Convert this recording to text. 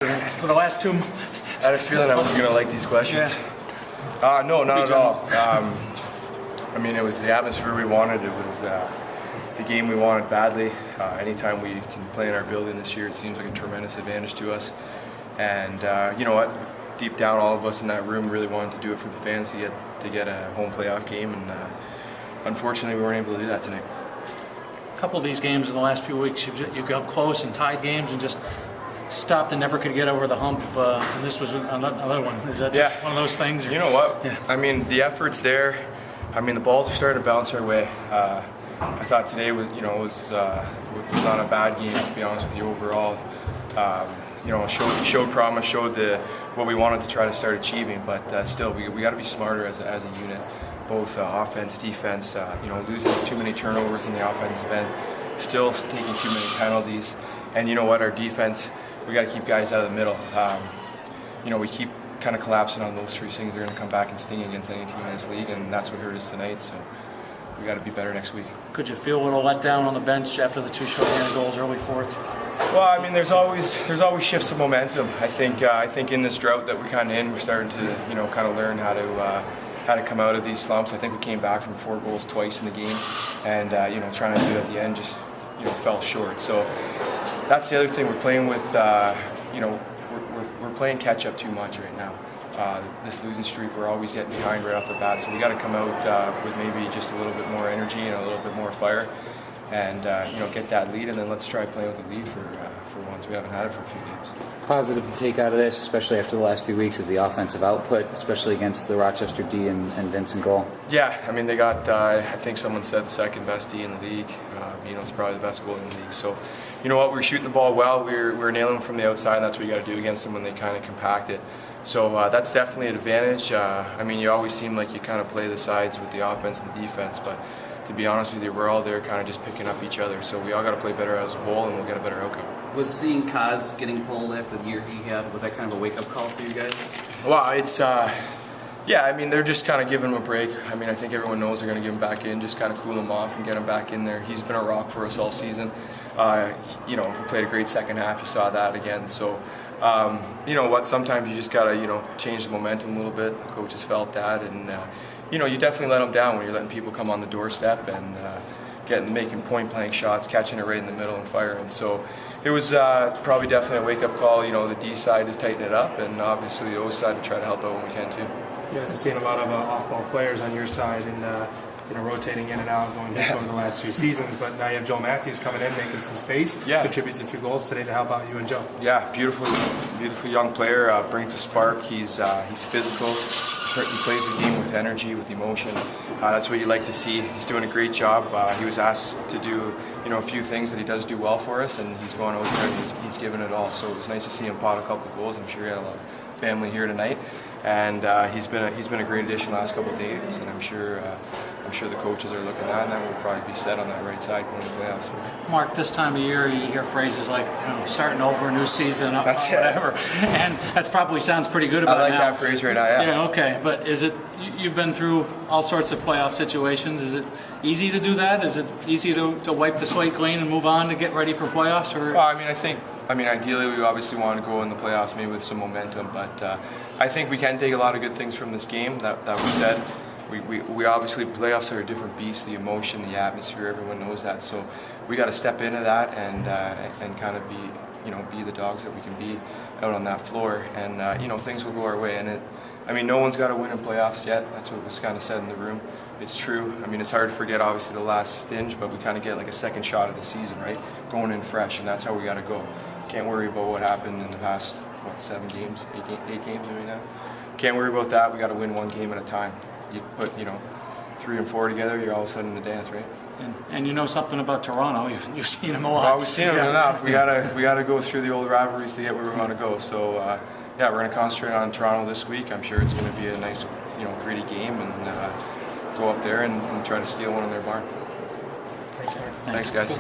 For the last two. I had a feeling I wasn't going to like these questions. Yeah. No, not at all. I mean, it was the atmosphere we wanted. It was the game we wanted badly. Anytime we can play in our building this year, it seems like a tremendous advantage to us. And you know what? Deep down, all of us in that room really wanted to do it for the fans to get a home playoff game. And unfortunately, we weren't able to do that tonight. A couple of these games in the last few weeks, you've got close and tied games and just stopped and never could get over the hump. And this was another one. Is that just one of those things? Or? You know what? Yeah. I mean, the effort's there. I mean, the balls are starting to bounce our way. I thought today was not a bad game, to be honest with you. Overall, you know, showed promise, showed what we wanted to try to start achieving. But still, we got to be smarter as a unit, both offense, defense. You know, losing too many turnovers in the offensive end, still taking too many penalties. And you know what? Our defense, we got to keep guys out of the middle. You know, we keep kind of collapsing on those three things. They're going to come back and sting against any team in this league, and that's what hurt us tonight. So we got to be better next week. Could you feel a little let down on the bench after the two shorthanded goals early fourth? Well, I mean, there's always shifts of momentum. I think in this drought that we're kind of in, we're starting to kind of learn how to come out of these slumps. I think we came back from 4 goals twice in the game, and trying to do it at the end just fell short. So that's the other thing we're playing with. We're playing catch up too much right now. This losing streak, we're always getting behind right off the bat. So we got to come out with maybe just a little bit more energy and a little bit more fire, and get that lead. And then let's try playing with a lead for once. We haven't had it for a few games. Positive to take out of this, especially after the last few weeks, is the offensive output, especially against the Rochester D and Vincent goal. Yeah, I mean, they got, I think someone said, the second best D in the league. Vino's probably the best goal in the league. So, you know what, we're shooting the ball well. We're nailing them from the outside, and that's what you got to do against them when they kind of compact it. So that's definitely an advantage. I mean, you always seem like you kind of play the sides with the offense and the defense, but to be honest with you, we're all there kind of just picking up each other. So we all got to play better as a whole, and we'll get a better outcome. Was seeing Kaz getting pulled after the year he had, was that kind of a wake-up call for you guys? Well, it's, yeah, I mean, they're just kind of giving him a break. I mean, I think everyone knows they're going to give him back in, just kind of cool him off and get him back in there. He's been a rock for us all season. He played a great second half. You saw that again. So, you know what, sometimes you just got to, change the momentum a little bit. The coaches felt that, and, you definitely let them down when you're letting people come on the doorstep and making point-blank shots, catching it right in the middle and firing. So it was probably definitely a wake-up call, the D side to tighten it up, and obviously the O side to try to help out when we can too. You guys have seen a lot of off-ball players on your side and rotating in and out, going back over the last few seasons. But now you have Joe Matthews coming in, making some space. Yeah. Contributes a few goals today to help out you and Joe. Yeah, beautiful young player. Brings a spark. He's physical. He plays the game with energy, with emotion. That's what you like to see. He's doing a great job. He was asked to do a few things that he does do well for us, and he's going out there and he's given it all. So it was nice to see him pot a couple of goals. I'm sure he had a lot of family here tonight, and he's been a great addition the last couple of days. And I'm sure the coaches are looking at, and then we'll probably be set on that right side going to the playoffs. Mark, this time of year you hear phrases like starting over, new season, That's whatever, and that probably sounds pretty good about it. I like now. that phrase right now. Yeah. Yeah. Okay, but is it? You've been through all sorts of playoff situations. Is it easy to do that? Is it easy to wipe the slate clean and move on to get ready for playoffs? Or? Well, I mean, ideally we obviously want to go in the playoffs maybe with some momentum, but I think we can take a lot of good things from this game. That we said. We obviously, playoffs are a different beast. The emotion, the atmosphere, everyone knows that. So we got to step into that and kind of be the dogs that we can be out on that floor, and things will go our way. And no one's got to win in playoffs yet. That's what was kind of said in the room. It's true. I mean, it's hard to forget obviously the last stinge, but we kind of get like a second shot at the season, right? Going in fresh, and that's how we got to go. Can't worry about what happened in the past 7 games, 8 games maybe now. Can't worry about that. We got to win one game at a time. You put 3 and 4 together, you're all of a sudden in the dance, right? And you know something about Toronto. You've seen them a lot. Well, we've seen them enough. We gotta go through the old rivalries to get where we want to go. So yeah, we're gonna concentrate on Toronto this week. I'm sure it's gonna be a nice, gritty game, and go up there and try to steal one in their barn. Thanks, Mark. Thanks, guys.